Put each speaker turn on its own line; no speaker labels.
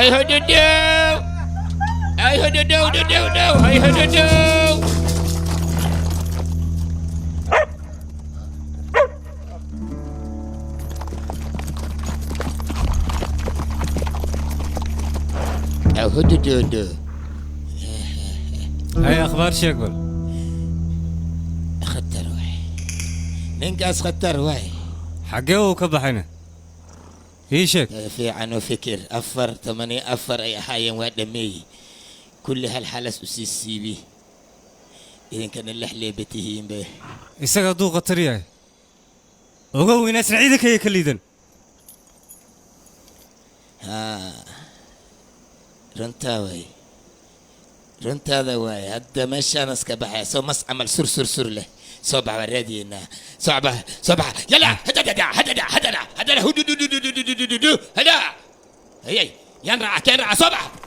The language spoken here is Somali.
هاي هددو هاي هددو ددو هاي هددو أو هددو.
هاي اخبار شو يقول؟
أخذت أرواحي ننقص أخذت أرواحي
حقه وكبحنا ايشك
في عنو فكر أفر ثمانية أفر أي حاجة ودمي كل هالحالة سوسي بي إذا كان اللحلة بتهين به
isaga duuqa tariyahay ogow inaysan ciidanka iyo ka liidan
ها runtaada waay hadda meeshaan iska baxaya soo mas camal sur leh soo bax wareedina soo bax yalla hadada hududu hada hey yan raaca soo bax